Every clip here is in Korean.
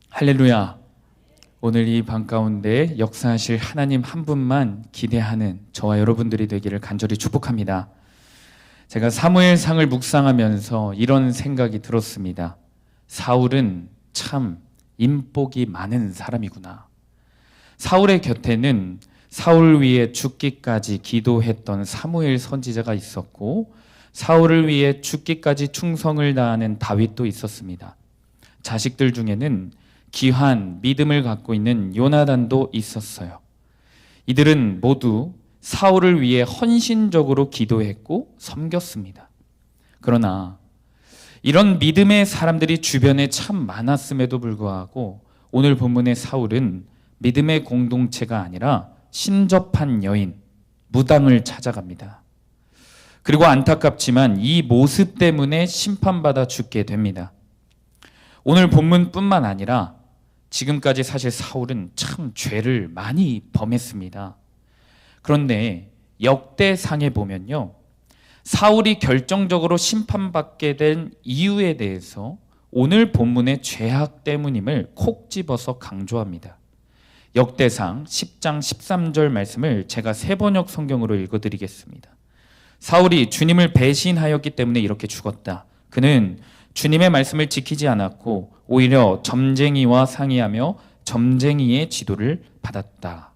할렐루야. 오늘 이 밤 가운데 역사하실 하나님 한 분만 기대하는 저와 여러분들이 되기를 간절히 축복합니다. 제가 사무엘상을 묵상하면서 이런 생각이 들었습니다. 사울은 참 인복이 많은 사람이구나. 사울의 곁에는 사울 위해 죽기까지 기도했던 사무엘 선지자가 있었고, 사울을 위해 죽기까지 충성을 다하는 다윗도 있었습니다. 자식들 중에는 귀한 믿음을 갖고 있는 요나단도 있었어요. 이들은 모두 사울을 위해 헌신적으로 기도했고 섬겼습니다. 그러나 이런 믿음의 사람들이 주변에 참 많았음에도 불구하고 오늘 본문의 사울은 믿음의 공동체가 아니라 신접한 여인, 무당을 찾아갑니다. 그리고 안타깝지만 이 모습 때문에 심판받아 죽게 됩니다. 오늘 본문뿐만 아니라 지금까지 사실 사울은 참 죄를 많이 범했습니다. 그런데 역대상에 보면요, 사울이 결정적으로 심판받게 된 이유에 대해서 오늘 본문의 죄악 때문임을 콕 집어서 강조합니다. 역대상 10장 13절 말씀을 제가 세번역 성경으로 읽어드리겠습니다. 사울이 주님을 배신하였기 때문에 이렇게 죽었다. 그는 주님의 말씀을 지키지 않았고 오히려 점쟁이와 상의하며 점쟁이의 지도를 받았다.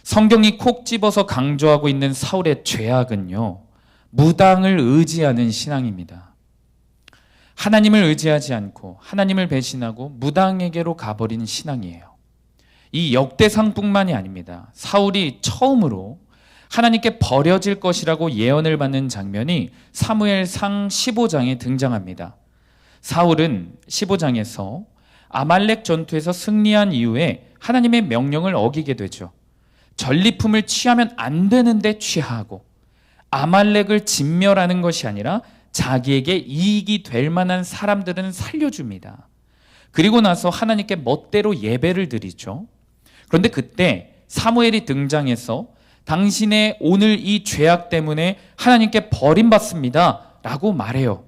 성경이 콕 집어서 강조하고 있는 사울의 죄악은요, 무당을 의지하는 신앙입니다. 하나님을 의지하지 않고 하나님을 배신하고 무당에게로 가버린 신앙이에요. 이 역대상뿐만이 아닙니다. 사울이 처음으로 하나님께 버려질 것이라고 예언을 받는 장면이 사무엘상 15장에 등장합니다. 사울은 15장에서 아말렉 전투에서 승리한 이후에 하나님의 명령을 어기게 되죠. 전리품을 취하면 안 되는데 취하고 아말렉을 진멸하는 것이 아니라 자기에게 이익이 될 만한 사람들은 살려줍니다. 그리고 나서 하나님께 멋대로 예배를 드리죠. 그런데 그때 사무엘이 등장해서 당신의 오늘 이 죄악 때문에 하나님께 버림받습니다 라고 말해요.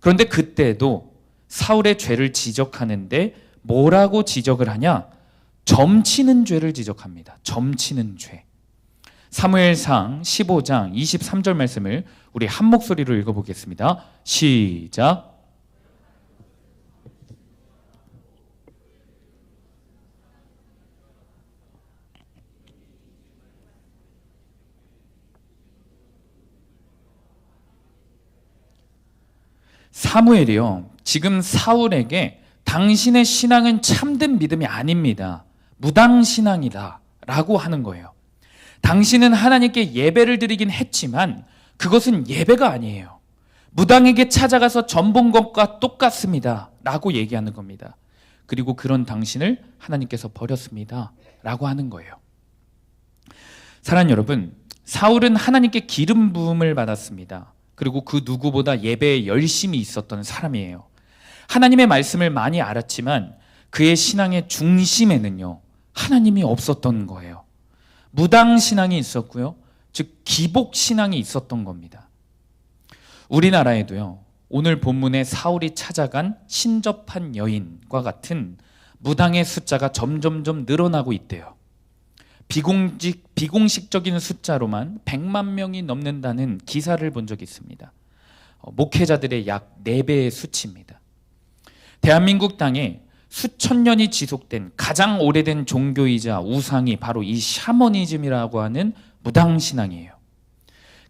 그런데 그때도 사울의 죄를 지적하는데 뭐라고 지적을 하냐? 점치는 죄를 지적합니다. 점치는 죄. 사무엘상 15장 23절 말씀을 우리 한 목소리로 읽어보겠습니다. 시작. 사무엘이요, 지금 사울에게 당신의 신앙은 참된 믿음이 아닙니다. 무당신앙이다 라고 하는 거예요. 당신은 하나님께 예배를 드리긴 했지만 그것은 예배가 아니에요. 무당에게 찾아가서 전본 것과 똑같습니다 라고 얘기하는 겁니다. 그리고 그런 당신을 하나님께서 버렸습니다 라고 하는 거예요. 사랑하는 여러분, 사울은 하나님께 기름 부음을 받았습니다. 그리고 그 누구보다 예배에 열심히 있었던 사람이에요. 하나님의 말씀을 많이 알았지만 그의 신앙의 중심에는요, 하나님이 없었던 거예요. 무당신앙이 있었고요, 즉 기복신앙이 있었던 겁니다. 우리나라에도요, 오늘 본문에 사울이 찾아간 신접한 여인과 같은 무당의 숫자가 점점점 늘어나고 있대요. 비공식적인 숫자로만 100만 명이 넘는다는 기사를 본 적이 있습니다. 목회자들의 약 4배의 수치입니다. 대한민국 땅에 수천 년이 지속된 가장 오래된 종교이자 우상이 바로 이 샤머니즘이라고 하는 무당신앙이에요.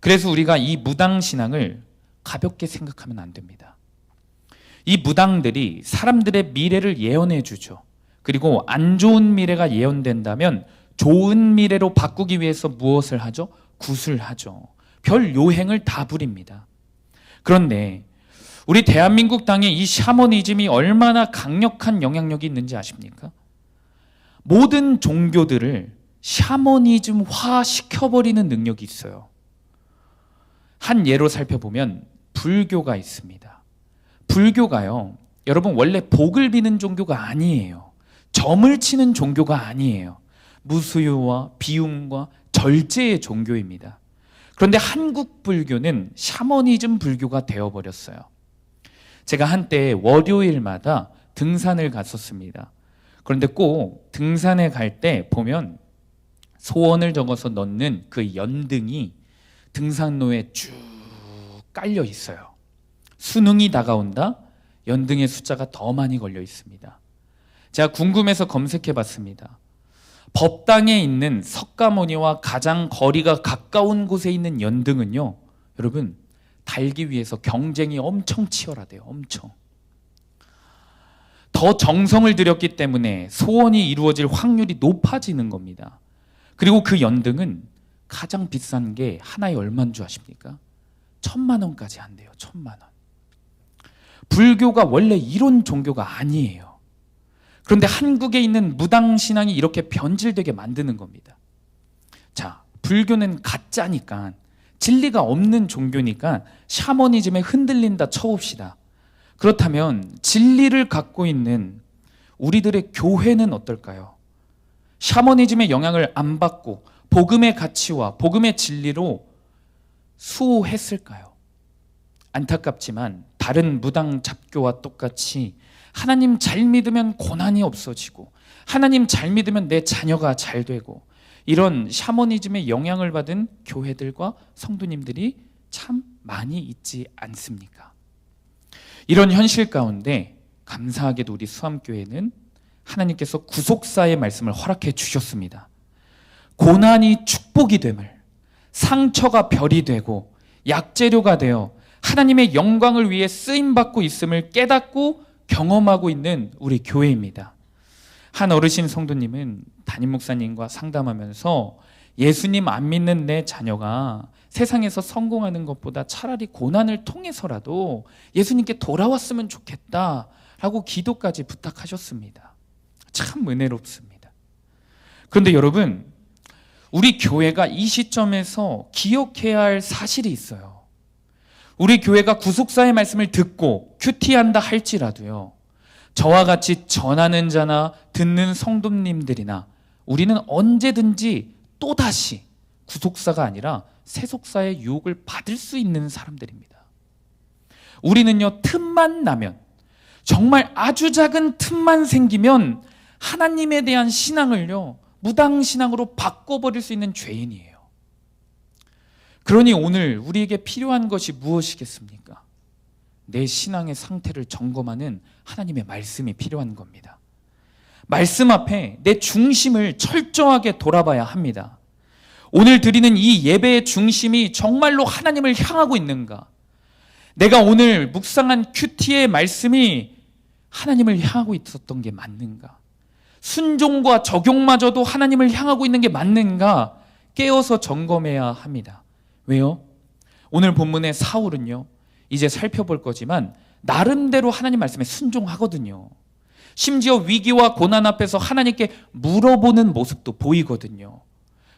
그래서 우리가 이 무당신앙을 가볍게 생각하면 안 됩니다. 이 무당들이 사람들의 미래를 예언해 주죠. 그리고 안 좋은 미래가 예언된다면 좋은 미래로 바꾸기 위해서 무엇을 하죠? 구술하죠. 별 요행을 다 부립니다. 그런데 우리 대한민국 땅에 이 샤머니즘이 얼마나 강력한 영향력이 있는지 아십니까? 모든 종교들을 샤머니즘화 시켜버리는 능력이 있어요. 한 예로 살펴보면 불교가 있습니다. 불교가요, 여러분 원래 복을 비는 종교가 아니에요. 점을 치는 종교가 아니에요. 무수유와 비움과 절제의 종교입니다. 그런데 한국 불교는 샤머니즘 불교가 되어버렸어요. 제가 한때 월요일마다 등산을 갔었습니다. 그런데 꼭 등산에 갈 때 보면 소원을 적어서 넣는 그 연등이 등산로에 쭉 깔려 있어요. 수능이 다가온다? 연등의 숫자가 더 많이 걸려 있습니다. 제가 궁금해서 검색해 봤습니다. 법당에 있는 석가모니와 가장 거리가 가까운 곳에 있는 연등은요, 여러분, 달기 위해서 경쟁이 엄청 치열하대요. 엄청. 더 정성을 들였기 때문에 소원이 이루어질 확률이 높아지는 겁니다. 그리고 그 연등은 가장 비싼 게 하나에 얼마인 줄 아십니까? 1,000만 원까지 한대요. 1,000만 원. 불교가 원래 이런 종교가 아니에요. 그런데 한국에 있는 무당신앙이 이렇게 변질되게 만드는 겁니다. 자, 불교는 가짜니까, 진리가 없는 종교니까 샤머니즘에 흔들린다 쳐봅시다. 그렇다면 진리를 갖고 있는 우리들의 교회는 어떨까요? 샤머니즘의 영향을 안 받고 복음의 가치와 복음의 진리로 수호했을까요? 안타깝지만 다른 무당 잡교와 똑같이 하나님 잘 믿으면 고난이 없어지고 하나님 잘 믿으면 내 자녀가 잘 되고 이런 샤머니즘의 영향을 받은 교회들과 성도님들이 참 많이 있지 않습니까? 이런 현실 가운데 감사하게도 우리 수암교회는 하나님께서 구속사의 말씀을 허락해 주셨습니다. 고난이 축복이 됨을, 상처가 별이 되고 약재료가 되어 하나님의 영광을 위해 쓰임받고 있음을 깨닫고 경험하고 있는 우리 교회입니다. 한 어르신 성도님은 담임 목사님과 상담하면서 예수님 안 믿는 내 자녀가 세상에서 성공하는 것보다 차라리 고난을 통해서라도 예수님께 돌아왔으면 좋겠다라고 기도까지 부탁하셨습니다. 참 은혜롭습니다. 그런데 여러분, 우리 교회가 이 시점에서 기억해야 할 사실이 있어요. 우리 교회가 구속사의 말씀을 듣고 큐티한다 할지라도요, 저와 같이 전하는 자나 듣는 성도님들이나 우리는 언제든지 또다시 구속사가 아니라 세속사의 유혹을 받을 수 있는 사람들입니다. 우리는요, 틈만 나면, 정말 아주 작은 틈만 생기면 하나님에 대한 신앙을요, 무당신앙으로 바꿔버릴 수 있는 죄인이에요. 그러니 오늘 우리에게 필요한 것이 무엇이겠습니까? 내 신앙의 상태를 점검하는 하나님의 말씀이 필요한 겁니다. 말씀 앞에 내 중심을 철저하게 돌아봐야 합니다. 오늘 드리는 이 예배의 중심이 정말로 하나님을 향하고 있는가? 내가 오늘 묵상한 큐티의 말씀이 하나님을 향하고 있었던 게 맞는가? 순종과 적용마저도 하나님을 향하고 있는 게 맞는가? 깨어서 점검해야 합니다. 왜요? 오늘 본문의 사울은요, 이제 살펴볼 거지만 나름대로 하나님 말씀에 순종하거든요. 심지어 위기와 고난 앞에서 하나님께 물어보는 모습도 보이거든요.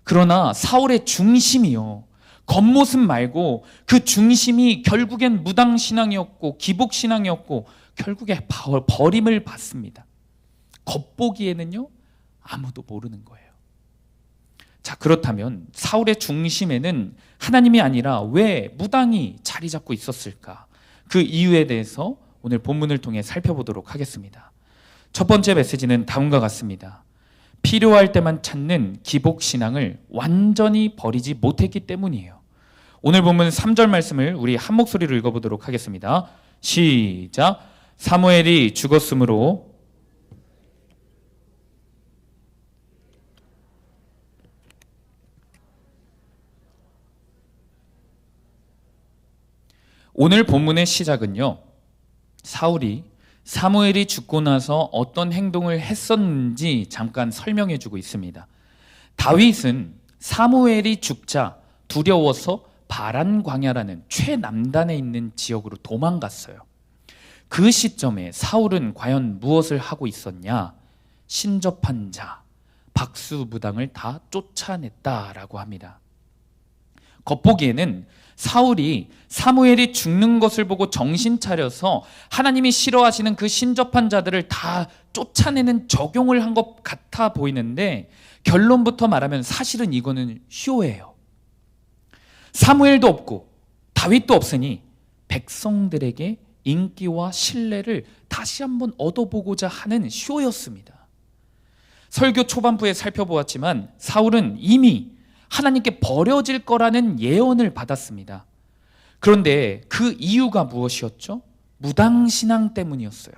그러나 사울의 중심이요, 겉모습 말고 그 중심이 결국엔 무당신앙이었고 기복신앙이었고 결국에 버림을 받습니다. 겉보기에는요, 아무도 모르는 거예요. 자, 그렇다면 사울의 중심에는 하나님이 아니라 왜 무당이 자리 잡고 있었을까? 그 이유에 대해서 오늘 본문을 통해 살펴보도록 하겠습니다. 첫 번째 메시지는 다음과 같습니다. 필요할 때만 찾는 기복신앙을 완전히 버리지 못했기 때문이에요. 오늘 본문 3절 말씀을 우리 한 목소리로 읽어보도록 하겠습니다. 시작. 사무엘이 죽었으므로 오늘 본문의 시작은요, 사무엘이 죽고 나서 어떤 행동을 했었는지 잠깐 설명해 주고 있습니다. 다윗은 사무엘이 죽자 두려워서 바란 광야라는 최남단에 있는 지역으로 도망갔어요. 그 시점에 사울은 과연 무엇을 하고 있었냐? 신접한 자, 박수무당을 다 쫓아냈다라고 합니다. 겉보기에는 사울이 사무엘이 죽는 것을 보고 정신 차려서 하나님이 싫어하시는 그 신접한 자들을 다 쫓아내는 적용을 한 것 같아 보이는데, 결론부터 말하면 사실은 이거는 쇼예요. 사무엘도 없고 다윗도 없으니 백성들에게 인기와 신뢰를 다시 한번 얻어보고자 하는 쇼였습니다. 설교 초반부에 살펴보았지만 사울은 이미 하나님께 버려질 거라는 예언을 받았습니다. 그런데 그 이유가 무엇이었죠? 무당신앙 때문이었어요.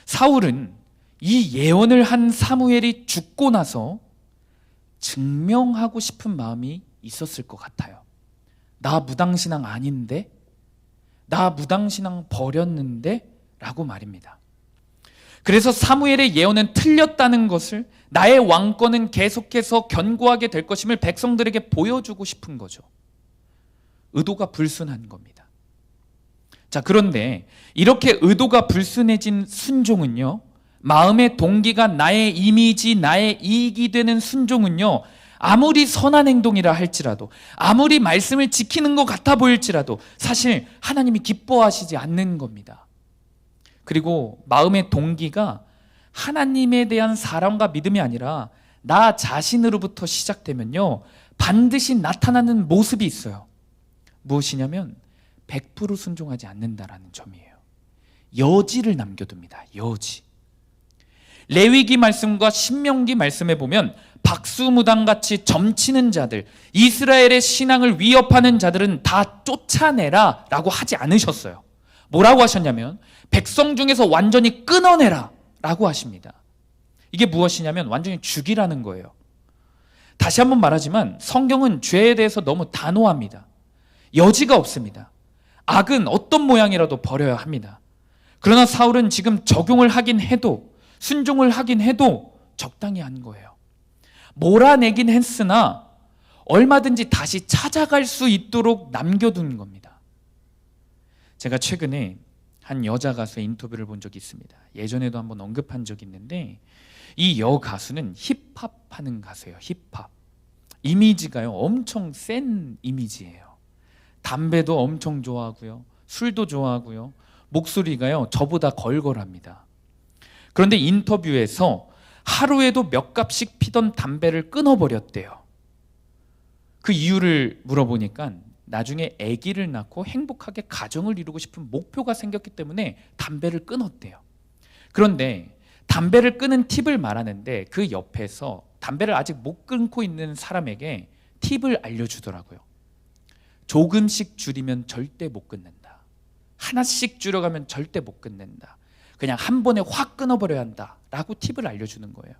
사울은 이 예언을 한 사무엘이 죽고 나서 증명하고 싶은 마음이 있었을 것 같아요. 나 무당신앙 아닌데? 나 무당신앙 버렸는데? 라고 말입니다. 그래서 사무엘의 예언은 틀렸다는 것을, 나의 왕권은 계속해서 견고하게 될 것임을 백성들에게 보여주고 싶은 거죠. 의도가 불순한 겁니다. 자, 그런데 이렇게 의도가 불순해진 순종은요, 마음의 동기가 나의 이미지, 나의 이익이 되는 순종은요, 아무리 선한 행동이라 할지라도, 아무리 말씀을 지키는 것 같아 보일지라도 사실 하나님이 기뻐하시지 않는 겁니다. 그리고 마음의 동기가 하나님에 대한 사랑과 믿음이 아니라 나 자신으로부터 시작되면요, 반드시 나타나는 모습이 있어요. 무엇이냐면 100% 순종하지 않는다라는 점이에요. 여지를 남겨둡니다. 여지. 레위기 말씀과 신명기 말씀에 보면 박수무당같이 점치는 자들, 이스라엘의 신앙을 위협하는 자들은 다 쫓아내라 라고 하지 않으셨어요. 뭐라고 하셨냐면 백성 중에서 완전히 끊어내라 라고 하십니다. 이게 무엇이냐면 완전히 죽이라는 거예요. 다시 한번 말하지만 성경은 죄에 대해서 너무 단호합니다. 여지가 없습니다. 악은 어떤 모양이라도 버려야 합니다. 그러나 사울은 지금 적용을 하긴 해도, 순종을 하긴 해도 적당히 한 거예요. 몰아내긴 했으나 얼마든지 다시 찾아갈 수 있도록 남겨둔 겁니다. 제가 최근에 한 여자 가수의 인터뷰를 본 적이 있습니다. 예전에도 한번 언급한 적이 있는데, 이 여가수는 힙합 하는 가수예요. 힙합. 이미지가요, 엄청 센 이미지예요. 담배도 엄청 좋아하고요, 술도 좋아하고요, 목소리가요 저보다 걸걸합니다. 그런데 인터뷰에서 하루에도 몇 갑씩 피던 담배를 끊어버렸대요. 그 이유를 물어보니까 나중에 아기를 낳고 행복하게 가정을 이루고 싶은 목표가 생겼기 때문에 담배를 끊었대요. 그런데 담배를 끊은 팁을 말하는데 그 옆에서 담배를 아직 못 끊고 있는 사람에게 팁을 알려주더라고요. 조금씩 줄이면 절대 못 끊는다. 하나씩 줄여가면 절대 못 끊는다. 그냥 한 번에 확 끊어버려야 한다 라고 팁을 알려주는 거예요.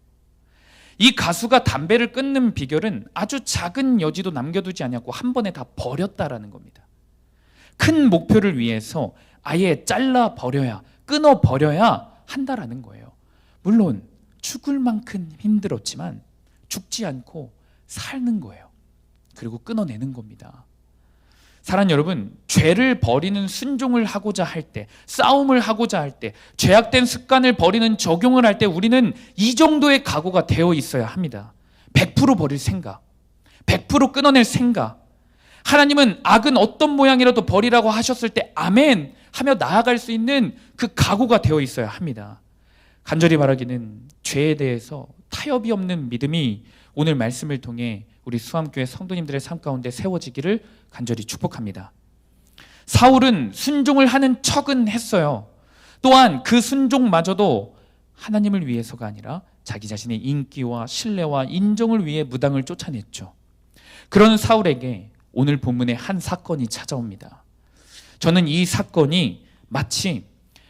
이 가수가 담배를 끊는 비결은 아주 작은 여지도 남겨두지 않았고 한 번에 다 버렸다라는 겁니다. 큰 목표를 위해서 아예 잘라버려야, 끊어버려야 한다라는 거예요. 물론 죽을 만큼 힘들었지만 죽지 않고 사는 거예요. 그리고 끊어내는 겁니다. 사랑하는 여러분, 죄를 버리는 순종을 하고자 할 때, 싸움을 하고자 할 때, 죄악된 습관을 버리는 적용을 할 때 우리는 이 정도의 각오가 되어 있어야 합니다. 100% 버릴 생각, 100% 끊어낼 생각. 하나님은 악은 어떤 모양이라도 버리라고 하셨을 때 아멘 하며 나아갈 수 있는 그 각오가 되어 있어야 합니다. 간절히 바라기는 죄에 대해서 타협이 없는 믿음이 오늘 말씀을 통해 우리 수암교회 성도님들의 삶 가운데 세워지기를 간절히 축복합니다. 사울은 순종을 하는 척은 했어요. 또한 그 순종마저도 하나님을 위해서가 아니라 자기 자신의 인기와 신뢰와 인정을 위해 무당을 쫓아냈죠. 그런 사울에게 오늘 본문에 한 사건이 찾아옵니다. 저는 이 사건이 마치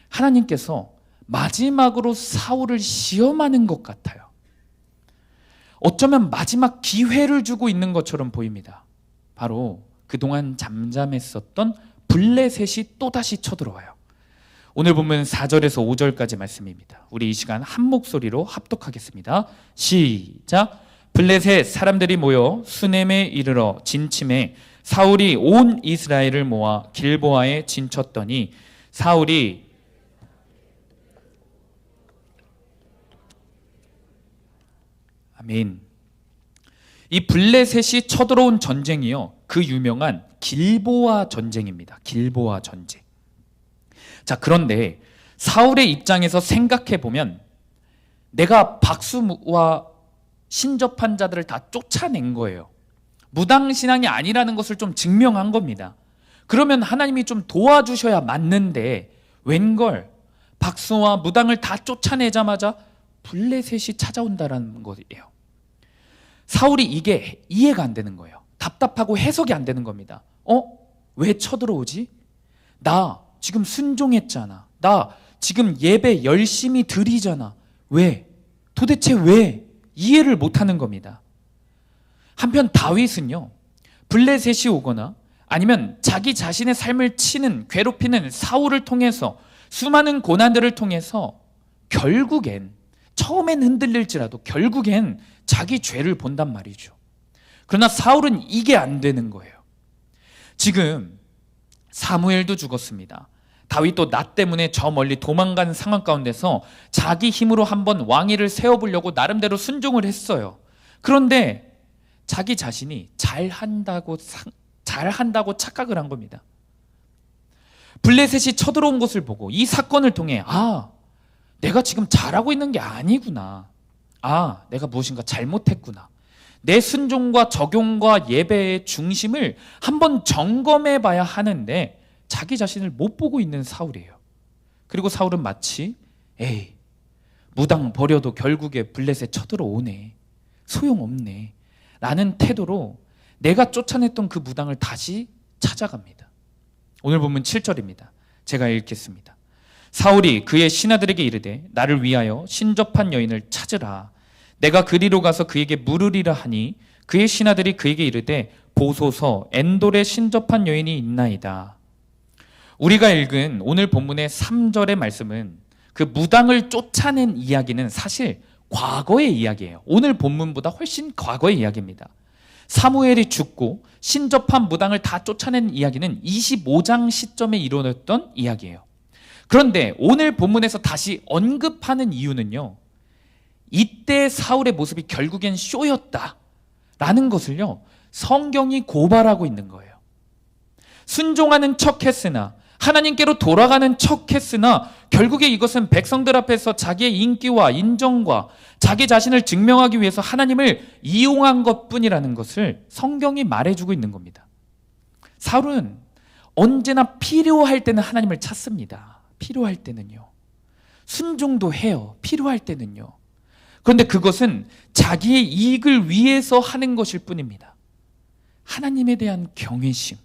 하나님께서 마지막으로 사울을 시험하는 것 같아요. 어쩌면 마지막 기회를 주고 있는 것처럼 보입니다. 바로 그동안 잠잠했었던 블레셋이 또다시 쳐들어와요. 오늘 보면 4절에서 5절까지 말씀입니다. 우리 이 시간 한 목소리로 합독하겠습니다. 시작. 블레셋 사람들이 모여 수넴에 이르러 진침해 사울이 온 이스라엘을 모아 길보아에 진쳤더니 사울이 아멘. 이 블레셋이 쳐들어온 전쟁이요, 그 유명한 길보아 전쟁입니다. 길보아 전쟁. 자, 그런데 사울의 입장에서 생각해 보면 내가 박수와 신접한 자들을 다 쫓아낸 거예요. 무당신앙이 아니라는 것을 좀 증명한 겁니다. 그러면 하나님이 좀 도와주셔야 맞는데 웬걸 박수와 무당을 다 쫓아내자마자 블레셋이 찾아온다라는 거예요. 사울이 이게 이해가 안 되는 거예요. 답답하고 해석이 안 되는 겁니다. 왜 쳐들어오지? 나 지금 순종했잖아. 나 지금 예배 열심히 드리잖아. 왜? 도대체 왜? 이해를 못하는 겁니다. 한편 다윗은요, 블레셋이 오거나 아니면 자기 자신의 삶을 치는, 괴롭히는 사울을 통해서, 수많은 고난들을 통해서 결국엔, 처음엔 흔들릴지라도 결국엔 자기 죄를 본단 말이죠. 그러나 사울은 이게 안 되는 거예요. 지금 사무엘도 죽었습니다. 다윗도 나 때문에 저 멀리 도망간 상황 가운데서 자기 힘으로 한번 왕위를 세워보려고 나름대로 순종을 했어요. 그런데 자기 자신이 잘한다고 착각을 한 겁니다. 블레셋이 쳐들어온 것을 보고 이 사건을 통해 내가 지금 잘하고 있는 게 아니구나. 내가 무엇인가 잘못했구나. 내 순종과 적용과 예배의 중심을 한번 점검해 봐야 하는데 자기 자신을 못 보고 있는 사울이에요. 그리고 사울은 마치 무당 버려도 결국에 블레셋 쳐들어오네, 소용없네 라는 태도로 내가 쫓아냈던 그 무당을 다시 찾아갑니다. 오늘 본문 7절입니다. 제가 읽겠습니다. 사울이 그의 신하들에게 이르되 나를 위하여 신접한 여인을 찾으라. 내가 그리로 가서 그에게 물으리라 하니 그의 신하들이 그에게 이르되 보소서 엔돌에 신접한 여인이 있나이다. 우리가 읽은 오늘 본문의 3절의 말씀은 그 무당을 쫓아낸 이야기는 사실 과거의 이야기예요. 오늘 본문보다 훨씬 과거의 이야기입니다. 사무엘이 죽고 신접한 무당을 다 쫓아낸 이야기는 25장 시점에 이루어졌던 이야기예요. 그런데 오늘 본문에서 다시 언급하는 이유는요, 이때 사울의 모습이 결국엔 쇼였다라는 것을요, 성경이 고발하고 있는 거예요. 순종하는 척 했으나, 하나님께로 돌아가는 척 했으나 결국에 이것은 백성들 앞에서 자기의 인기와 인정과 자기 자신을 증명하기 위해서 하나님을 이용한 것뿐이라는 것을 성경이 말해주고 있는 겁니다. 사울은 언제나 필요할 때는 하나님을 찾습니다. 필요할 때는요. 순종도 해요. 필요할 때는요. 그런데 그것은 자기의 이익을 위해서 하는 것일 뿐입니다. 하나님에 대한 경외심,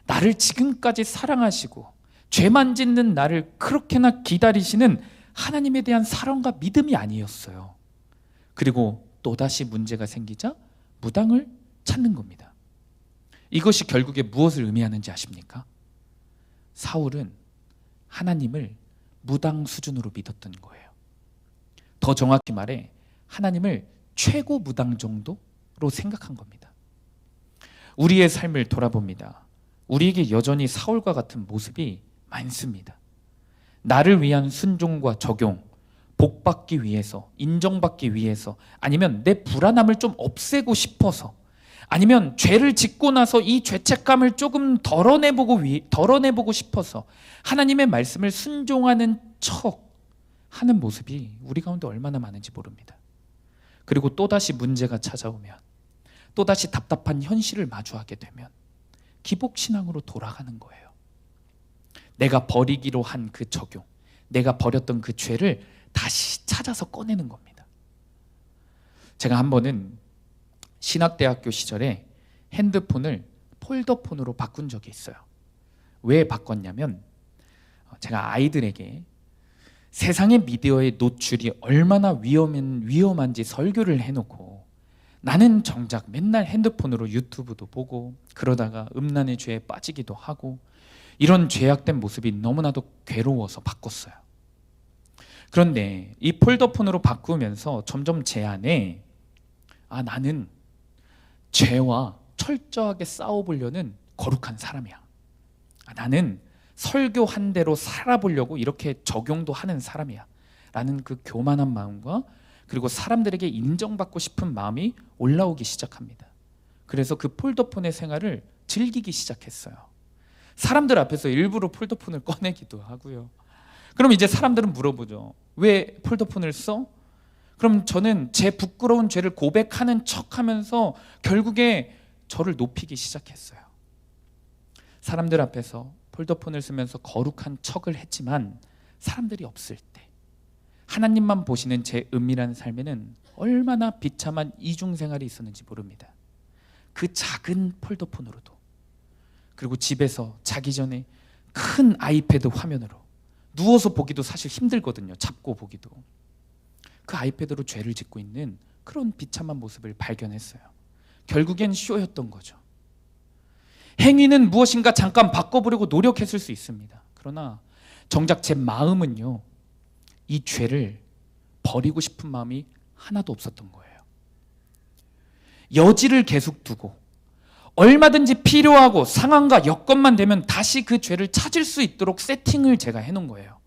나를 지금까지 사랑하시고 죄만 짓는 나를 그렇게나 기다리시는 하나님에 대한 사랑과 믿음이 아니었어요. 그리고 또다시 문제가 생기자 무당을 찾는 겁니다. 이것이 결국에 무엇을 의미하는지 아십니까? 사울은 하나님을 무당 수준으로 믿었던 거예요. 더 정확히 말해 하나님을 최고 무당 정도로 생각한 겁니다. 우리의 삶을 돌아봅니다. 우리에게 여전히 사울과 같은 모습이 많습니다. 나를 위한 순종과 적용, 복받기 위해서, 인정받기 위해서, 아니면 내 불안함을 좀 없애고 싶어서, 아니면 죄를 짓고 나서 이 죄책감을 조금 덜어내보고 싶어서 하나님의 말씀을 순종하는 척 하는 모습이 우리 가운데 얼마나 많은지 모릅니다. 그리고 또다시 문제가 찾아오면, 또다시 답답한 현실을 마주하게 되면 기복신앙으로 돌아가는 거예요. 내가 버리기로 한 그 적용, 내가 버렸던 그 죄를 다시 찾아서 꺼내는 겁니다. 제가 한 번은 신학대학교 시절에 핸드폰을 폴더폰으로 바꾼 적이 있어요. 왜 바꿨냐면 제가 아이들에게 세상의 미디어의 노출이 얼마나 위험한지 설교를 해놓고 나는 정작 맨날 핸드폰으로 유튜브도 보고 그러다가 음란의 죄에 빠지기도 하고 이런 죄악된 모습이 너무나도 괴로워서 바꿨어요. 그런데 이 폴더폰으로 바꾸면서 점점 제 안에 나는 죄와 철저하게 싸워보려는 거룩한 사람이야. 나는 설교한 대로 살아보려고 이렇게 적용도 하는 사람이야 라는 그 교만한 마음과 그리고 사람들에게 인정받고 싶은 마음이 올라오기 시작합니다. 그래서 그 폴더폰의 생활을 즐기기 시작했어요. 사람들 앞에서 일부러 폴더폰을 꺼내기도 하고요. 그럼 이제 사람들은 물어보죠. 왜 폴더폰을 써? 그럼 저는 제 부끄러운 죄를 고백하는 척하면서 결국에 저를 높이기 시작했어요. 사람들 앞에서 폴더폰을 쓰면서 거룩한 척을 했지만 사람들이 없을 때 하나님만 보시는 제 은밀한 삶에는 얼마나 비참한 이중생활이 있었는지 모릅니다. 그 작은 폴더폰으로도, 그리고 집에서 자기 전에 큰 아이패드 화면으로 누워서 보기도 사실 힘들거든요. 잡고 보기도. 그 아이패드로 죄를 짓고 있는 그런 비참한 모습을 발견했어요. 결국엔 쇼였던 거죠. 행위는 무엇인가 잠깐 바꿔보려고 노력했을 수 있습니다. 그러나 정작 제 마음은요, 이 죄를 버리고 싶은 마음이 하나도 없었던 거예요. 여지를 계속 두고 얼마든지 필요하고 상황과 여건만 되면 다시 그 죄를 찾을 수 있도록 세팅을 제가 해놓은 거예요.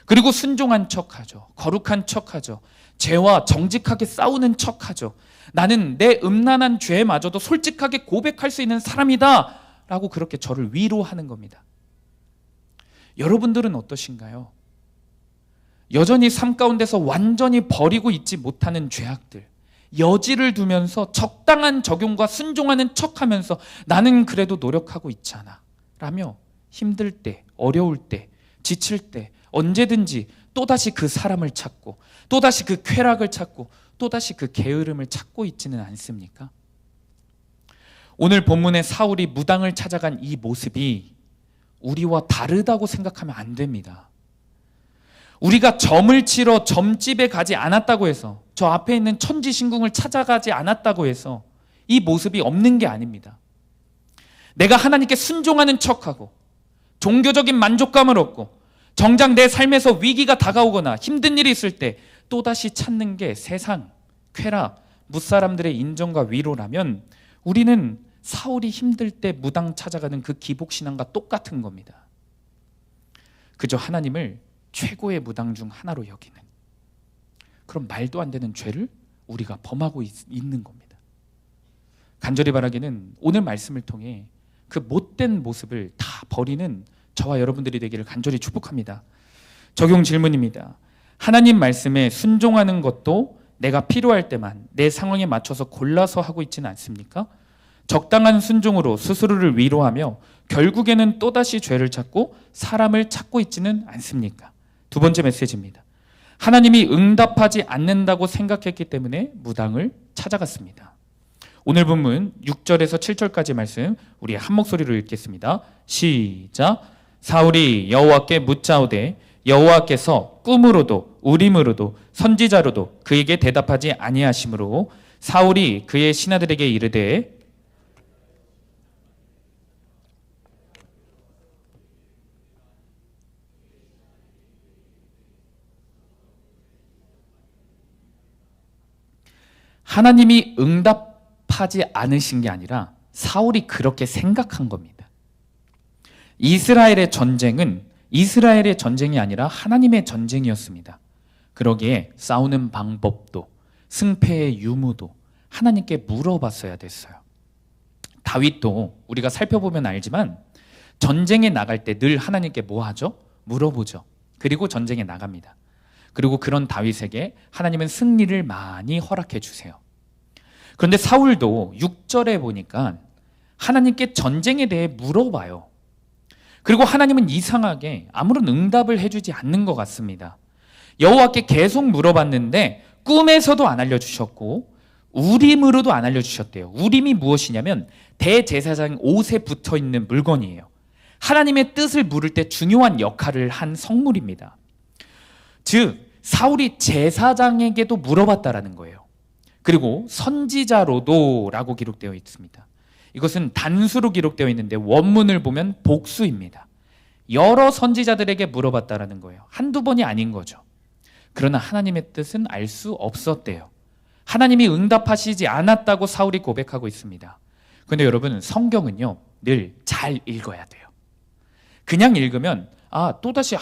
그리고 순종한 척하죠. 거룩한 척하죠. 죄와 정직하게 싸우는 척하죠. 나는 내 음란한 죄마저도 솔직하게 고백할 수 있는 사람이다 라고 그렇게 저를 위로하는 겁니다. 여러분들은 어떠신가요? 여전히 삶 가운데서 완전히 버리고 있지 못하는 죄악들, 여지를 두면서 적당한 적용과 순종하는 척하면서 나는 그래도 노력하고 있잖아 라며 힘들 때, 어려울 때, 지칠 때 언제든지 또다시 그 사람을 찾고 또다시 그 쾌락을 찾고 또다시 그 게으름을 찾고 있지는 않습니까? 오늘 본문의 사울이 무당을 찾아간 이 모습이 우리와 다르다고 생각하면 안 됩니다. 우리가 점을 치러 점집에 가지 않았다고 해서, 저 앞에 있는 천지신궁을 찾아가지 않았다고 해서 이 모습이 없는 게 아닙니다. 내가 하나님께 순종하는 척하고 종교적인 만족감을 얻고 정작 내 삶에서 위기가 다가오거나 힘든 일이 있을 때 또다시 찾는 게 세상, 쾌락, 무사람들의 인정과 위로라면 우리는 사울이 힘들 때 무당 찾아가는 그 기복신앙과 똑같은 겁니다. 그저 하나님을 최고의 무당 중 하나로 여기는 그런 말도 안 되는 죄를 우리가 범하고 있는 겁니다. 간절히 바라기는 오늘 말씀을 통해 그 못된 모습을 다 버리는 저와 여러분들이 되기를 간절히 축복합니다. 적용 질문입니다. 하나님 말씀에 순종하는 것도 내가 필요할 때만 내 상황에 맞춰서 골라서 하고 있지는 않습니까? 적당한 순종으로 스스로를 위로하며 결국에는 또다시 죄를 찾고 사람을 찾고 있지는 않습니까? 두 번째 메시지입니다. 하나님이 응답하지 않는다고 생각했기 때문에 무당을 찾아갔습니다. 오늘 본문 6절에서 7절까지 말씀 우리 한 목소리로 읽겠습니다. 시작. 사울이 여호와께 묻자오되 여호와께서 꿈으로도 우림으로도 선지자로도 그에게 대답하지 아니하시므로 사울이 그의 신하들에게 이르되 하나님이 응답하지 않으신 게 아니라 사울이 그렇게 생각한 겁니다. 이스라엘의 전쟁은 이스라엘의 전쟁이 아니라 하나님의 전쟁이었습니다. 그러기에 싸우는 방법도 승패의 유무도 하나님께 물어봤어야 됐어요. 다윗도 우리가 살펴보면 알지만 전쟁에 나갈 때 늘 하나님께 뭐 하죠? 물어보죠. 그리고 전쟁에 나갑니다. 그리고 그런 다윗에게 하나님은 승리를 많이 허락해 주세요. 그런데 사울도 6절에 보니까 하나님께 전쟁에 대해 물어봐요. 그리고 하나님은 이상하게 아무런 응답을 해주지 않는 것 같습니다. 여호와께 계속 물어봤는데 꿈에서도 안 알려주셨고 우림으로도 안 알려주셨대요. 우림이 무엇이냐면 대제사장 옷에 붙어있는 물건이에요. 하나님의 뜻을 물을 때 중요한 역할을 한 성물입니다. 즉 사울이 제사장에게도 물어봤다라는 거예요. 그리고 선지자로도 라고 기록되어 있습니다. 이것은 단수로 기록되어 있는데 원문을 보면 복수입니다. 여러 선지자들에게 물어봤다라는 거예요. 한두 번이 아닌 거죠. 그러나 하나님의 뜻은 알 수 없었대요. 하나님이 응답하시지 않았다고 사울이 고백하고 있습니다. 그런데 여러분, 성경은요 늘 잘 읽어야 돼요. 그냥 읽으면 또다시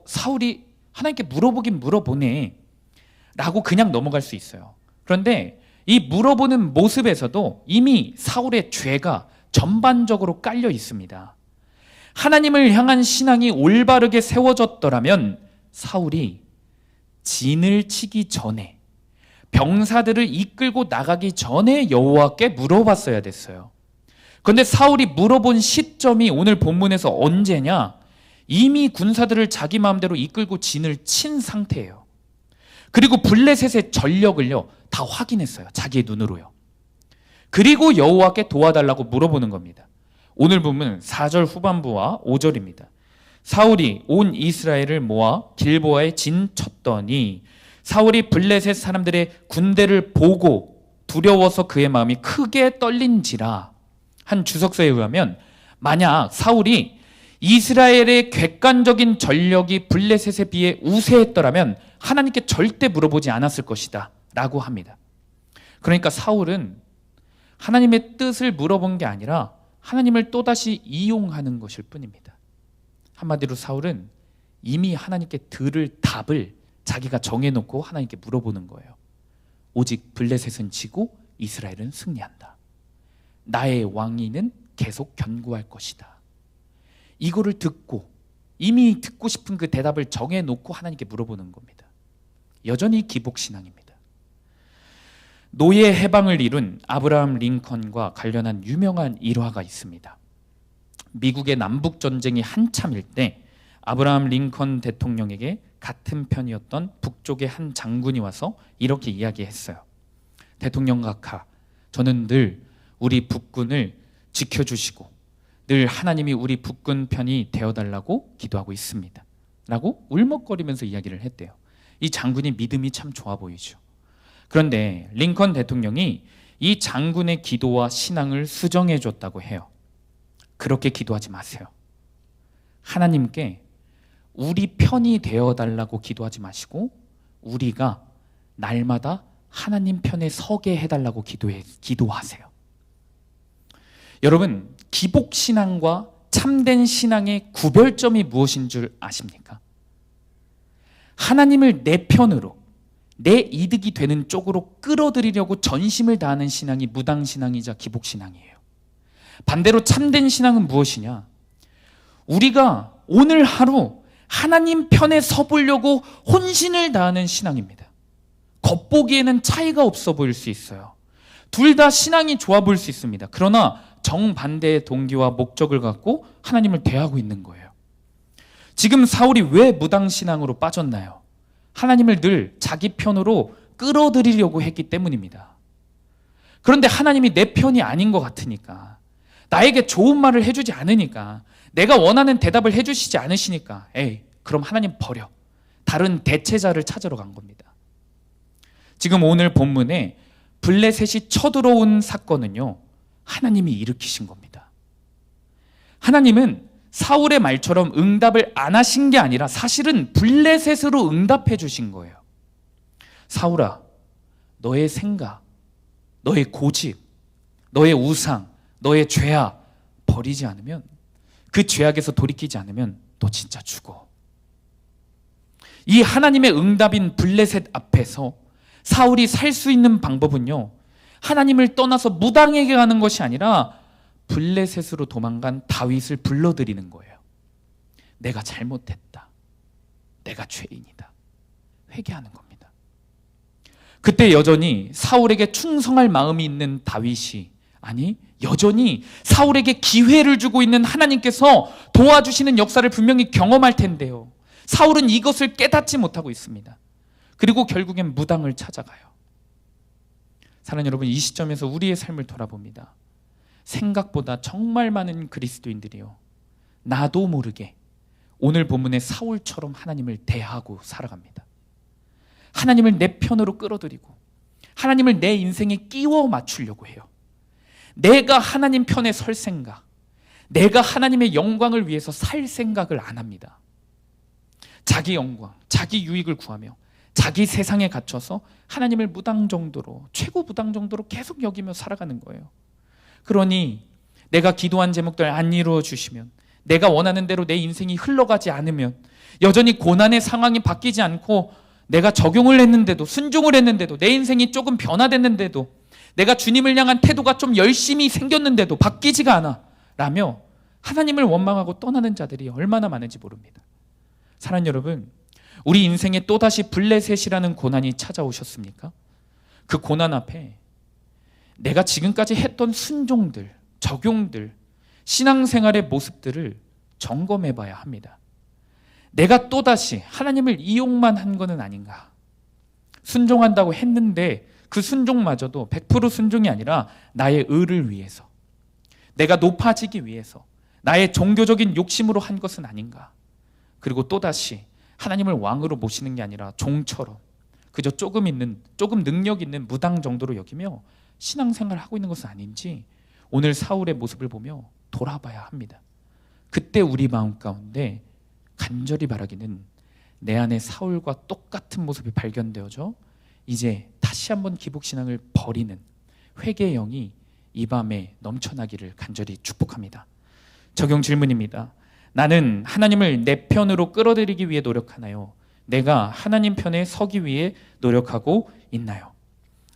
사울이 하나님께 물어보긴 물어보네 라고 그냥 넘어갈 수 있어요. 그런데 이 물어보는 모습에서도 이미 사울의 죄가 전반적으로 깔려 있습니다. 하나님을 향한 신앙이 올바르게 세워졌더라면 사울이 진을 치기 전에, 병사들을 이끌고 나가기 전에 여호와께 물어봤어야 됐어요. 그런데 사울이 물어본 시점이 오늘 본문에서 언제냐? 이미 군사들을 자기 마음대로 이끌고 진을 친 상태예요. 그리고 블레셋의 전력을요 다 확인했어요. 자기의 눈으로요. 그리고 여호와께 도와달라고 물어보는 겁니다. 오늘 보면 4절 후반부와 5절입니다. 사울이 온 이스라엘을 모아 길보아에 진쳤더니 사울이 블레셋 사람들의 군대를 보고 두려워서 그의 마음이 크게 떨린지라. 한 주석서에 의하면 만약 사울이 이스라엘의 객관적인 전력이 블레셋에 비해 우세했더라면 하나님께 절대 물어보지 않았을 것이다 라고 합니다. 그러니까 사울은 하나님의 뜻을 물어본 게 아니라 하나님을 또다시 이용하는 것일 뿐입니다. 한마디로 사울은 이미 하나님께 들을 답을 자기가 정해놓고 하나님께 물어보는 거예요. 오직 블레셋은 지고 이스라엘은 승리한다. 나의 왕위는 계속 견고할 것이다. 이거를 듣고 이미 듣고 싶은 그 대답을 정해놓고 하나님께 물어보는 겁니다. 여전히 기복신앙입니다. 노예 해방을 이룬 아브라함 링컨과 관련한 유명한 일화가 있습니다. 미국의 남북전쟁이 한참일 때 아브라함 링컨 대통령에게 같은 편이었던 북쪽의 한 장군이 와서 이렇게 이야기했어요. 대통령 각하, 저는 늘 우리 북군을 지켜주시고 늘 하나님이 우리 북군 편이 되어달라고 기도하고 있습니다 라고 울먹거리면서 이야기를 했대요. 이 장군이 믿음이 참 좋아 보이죠. 그런데 링컨 대통령이 이 장군의 기도와 신앙을 수정해 줬다고 해요. 그렇게 기도하지 마세요. 하나님께 우리 편이 되어달라고 기도하지 마시고 우리가 날마다 하나님 편에 서게 해달라고 기도하세요. 여러분, 기복신앙과 참된 신앙의 구별점이 무엇인 줄 아십니까? 하나님을 내 편으로 내 이득이 되는 쪽으로 끌어들이려고 전심을 다하는 신앙이 무당신앙이자 기복신앙이에요. 반대로 참된 신앙은 무엇이냐? 우리가 오늘 하루 하나님 편에 서보려고 혼신을 다하는 신앙입니다. 겉보기에는 차이가 없어 보일 수 있어요. 둘 다 신앙이 좋아 보일 수 있습니다. 그러나 정반대의 동기와 목적을 갖고 하나님을 대하고 있는 거예요. 지금 사울이 왜 무당신앙으로 빠졌나요? 하나님을 늘 자기 편으로 끌어들이려고 했기 때문입니다. 그런데 하나님이 내 편이 아닌 것 같으니까, 나에게 좋은 말을 해주지 않으니까, 내가 원하는 대답을 해주시지 않으시니까 에이, 그럼 하나님 버려. 다른 대체자를 찾으러 간 겁니다. 지금 오늘 본문에 블레셋이 쳐들어온 사건은요, 하나님이 일으키신 겁니다. 하나님은 사울의 말처럼 응답을 안 하신 게 아니라 사실은 블레셋으로 응답해 주신 거예요. 사울아, 너의 생각, 너의 고집, 너의 우상, 너의 죄악 버리지 않으면, 그 죄악에서 돌이키지 않으면 너 진짜 죽어. 이 하나님의 응답인 블레셋 앞에서 사울이 살 수 있는 방법은요, 하나님을 떠나서 무당에게 가는 것이 아니라 블레셋으로 도망간 다윗을 불러들이는 거예요. 내가 잘못했다. 내가 죄인이다. 회개하는 겁니다. 그때 여전히 사울에게 충성할 마음이 있는 다윗이, 아니 여전히 사울에게 기회를 주고 있는 하나님께서 도와주시는 역사를 분명히 경험할 텐데요, 사울은 이것을 깨닫지 못하고 있습니다. 그리고 결국엔 무당을 찾아가요. 사랑하는 여러분, 이 시점에서 우리의 삶을 돌아봅니다. 생각보다 정말 많은 그리스도인들이요, 나도 모르게 오늘 본문의 사울처럼 하나님을 대하고 살아갑니다. 하나님을 내 편으로 끌어들이고 하나님을 내 인생에 끼워 맞추려고 해요. 내가 하나님 편에 설 생각, 내가 하나님의 영광을 위해서 살 생각을 안 합니다. 자기 영광, 자기 유익을 구하며 자기 세상에 갇혀서 하나님을 무당 정도로, 최고 무당 정도로 계속 여기며 살아가는 거예요. 그러니 내가 기도한 제목들 안 이루어 주시면, 내가 원하는 대로 내 인생이 흘러가지 않으면, 여전히 고난의 상황이 바뀌지 않고 내가 적용을 했는데도, 순종을 했는데도, 내 인생이 조금 변화됐는데도, 내가 주님을 향한 태도가 좀 열심히 생겼는데도 바뀌지가 않아 라며 하나님을 원망하고 떠나는 자들이 얼마나 많은지 모릅니다. 사랑하는 여러분, 우리 인생에 또다시 블레셋이라는 고난이 찾아오셨습니까? 그 고난 앞에 내가 지금까지 했던 순종들, 적용들, 신앙생활의 모습들을 점검해 봐야 합니다. 내가 또다시 하나님을 이용만 한 것은 아닌가? 순종한다고 했는데 그 순종마저도 100% 순종이 아니라 나의 의를 위해서, 내가 높아지기 위해서, 나의 종교적인 욕심으로 한 것은 아닌가? 그리고 또다시 하나님을 왕으로 모시는 게 아니라 종처럼 그저 조금 능력 있는 무당 정도로 여기며 신앙생활을 하고 있는 것은 아닌지 오늘 사울의 모습을 보며 돌아봐야 합니다. 그때 우리 마음 가운데 간절히 바라기는 내 안에 사울과 똑같은 모습이 발견되어져 이제 다시 한번 기복신앙을 버리는 회개의 영이 이 밤에 넘쳐나기를 간절히 축복합니다. 적용 질문입니다. 나는 하나님을 내 편으로 끌어들이기 위해 노력하나요? 내가 하나님 편에 서기 위해 노력하고 있나요?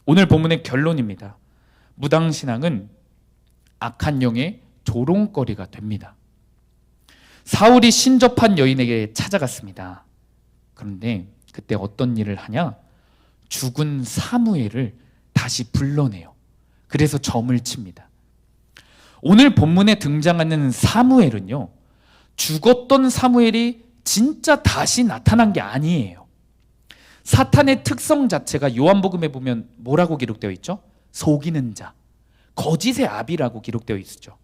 오늘 본문의 결론입니다. 무당신앙은 악한 영의 조롱거리가 됩니다. 사울이 신접한 여인에게 찾아갔습니다. 그런데 그때 어떤 일을 하냐? 죽은 사무엘을 다시 불러내요. 그래서 점을 칩니다. 오늘 본문에 등장하는 사무엘은요, 죽었던 사무엘이 진짜 다시 나타난 게 아니에요. 사탄의 특성 자체가 요한복음에 보면 뭐라고 기록되어 있죠? 속이는 자, 거짓의 아비라고 기록되어 있죠.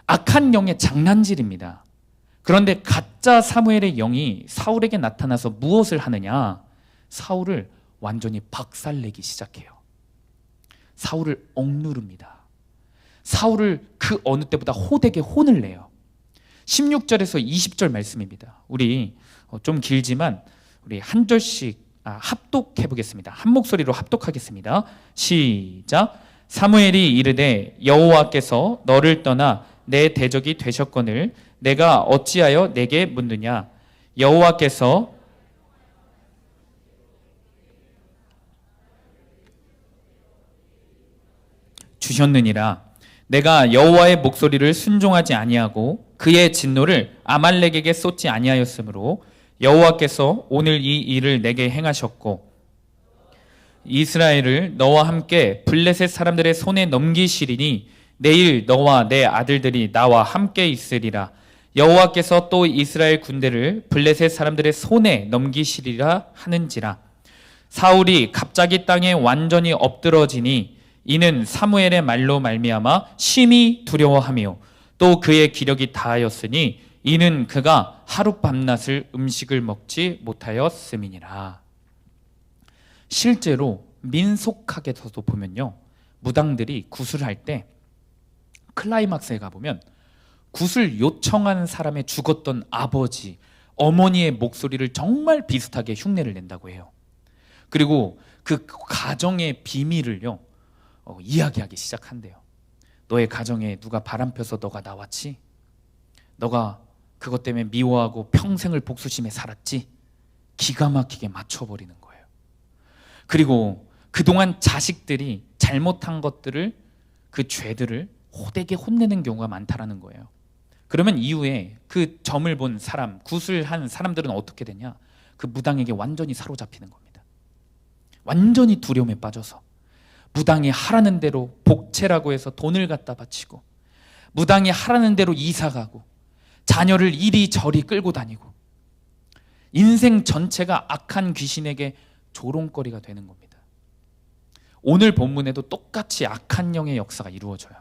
악한 영의 장난질입니다. 그런데 가짜 사무엘의 영이 사울에게 나타나서 무엇을 하느냐? 사울을 완전히 박살내기 시작해요. 사울을 억누릅니다. 사울을 그 어느 때보다 호되게 혼을 내요. 16절에서 20절 말씀입니다. 우리 좀 길지만 우리 한 절씩 합독해 보겠습니다. 한 목소리로 합독하겠습니다. 시작. 사무엘이 이르되 여호와께서 너를 떠나 내 대적이 되셨거늘 내가 어찌하여 내게 묻느냐? 여호와께서 주셨느니라. 내가 여호와의 목소리를 순종하지 아니하고 그의 진노를 아말렉에게 쏟지 아니하였으므로 여호와께서 오늘 이 일을 내게 행하셨고 이스라엘을 너와 함께 블레셋 사람들의 손에 넘기시리니 내일 너와 내 아들들이 나와 함께 있으리라. 여호와께서 또 이스라엘 군대를 블레셋 사람들의 손에 넘기시리라 하는지라. 사울이 갑자기 땅에 완전히 엎드러지니 이는 사무엘의 말로 말미암아 심히 두려워하며 또 그의 기력이 다하였으니 이는 그가 하룻밤낮을 음식을 먹지 못하였음이니라. 실제로 민속학에서도 보면요, 무당들이 구슬할 때 클라이막스에 가보면 구슬 요청한 사람의 죽었던 아버지, 어머니의 목소리를 정말 비슷하게 흉내를 낸다고 해요. 그리고 그 가정의 비밀을요 이야기하기 시작한대요. 너의 가정에 누가 바람펴서 너가 나왔지? 너가 그것 때문에 미워하고 평생을 복수심에 살았지? 기가 막히게 맞춰버리는 거예요. 그리고 그동안 자식들이 잘못한 것들을, 그 죄들을 호되게 혼내는 경우가 많다라는 거예요. 그러면 이후에 그 점을 본 사람, 구슬한 사람들은 어떻게 되냐? 그 무당에게 완전히 사로잡히는 겁니다. 완전히 두려움에 빠져서 무당이 하라는 대로 복채라고 해서 돈을 갖다 바치고, 무당이 하라는 대로 이사가고, 자녀를 이리저리 끌고 다니고, 인생 전체가 악한 귀신에게 조롱거리가 되는 겁니다. 오늘 본문에도 똑같이 악한 영의 역사가 이루어져요.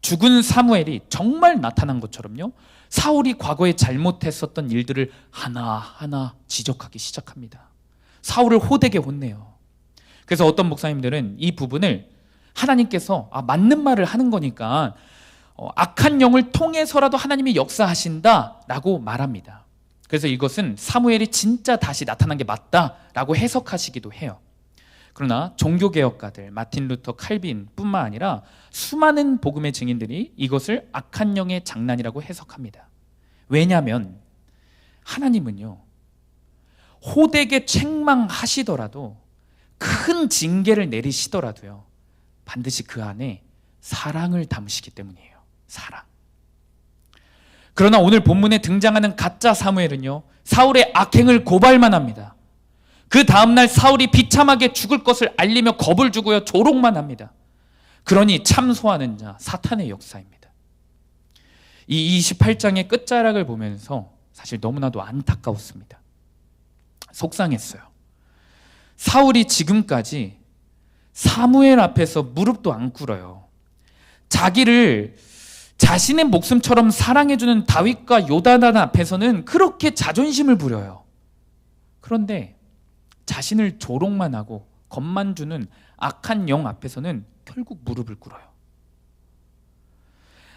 죽은 사무엘이 정말 나타난 것처럼요, 사울이 과거에 잘못했었던 일들을 하나하나 지적하기 시작합니다. 사울을 호되게 혼내요. 그래서 어떤 목사님들은 이 부분을 하나님께서 맞는 말을 하는 거니까 악한 영을 통해서라도 하나님이 역사하신다라고 말합니다. 그래서 이것은 사무엘이 진짜 다시 나타난 게 맞다라고 해석하시기도 해요. 그러나 종교개혁가들 마틴 루터 칼빈뿐만 아니라 수많은 복음의 증인들이 이것을 악한 영의 장난이라고 해석합니다. 왜냐하면 하나님은요, 호되게 책망하시더라도, 큰 징계를 내리시더라도요, 반드시 그 안에 사랑을 담으시기 때문이에요. 사랑. 그러나 오늘 본문에 등장하는 가짜 사무엘은요, 사울의 악행을 고발만 합니다. 그 다음날 사울이 비참하게 죽을 것을 알리며 겁을 주고요, 조롱만 합니다. 그러니 참소하는 자, 사탄의 역사입니다. 이 28장의 끝자락을 보면서 사실 너무나도 안타까웠습니다. 속상했어요. 사울이 지금까지 사무엘 앞에서 무릎도 안 꿇어요. 자기를 자신의 목숨처럼 사랑해주는 다윗과 요나단 앞에서는 그렇게 자존심을 부려요. 그런데 자신을 조롱만 하고 겁만 주는 악한 영 앞에서는 결국 무릎을 꿇어요.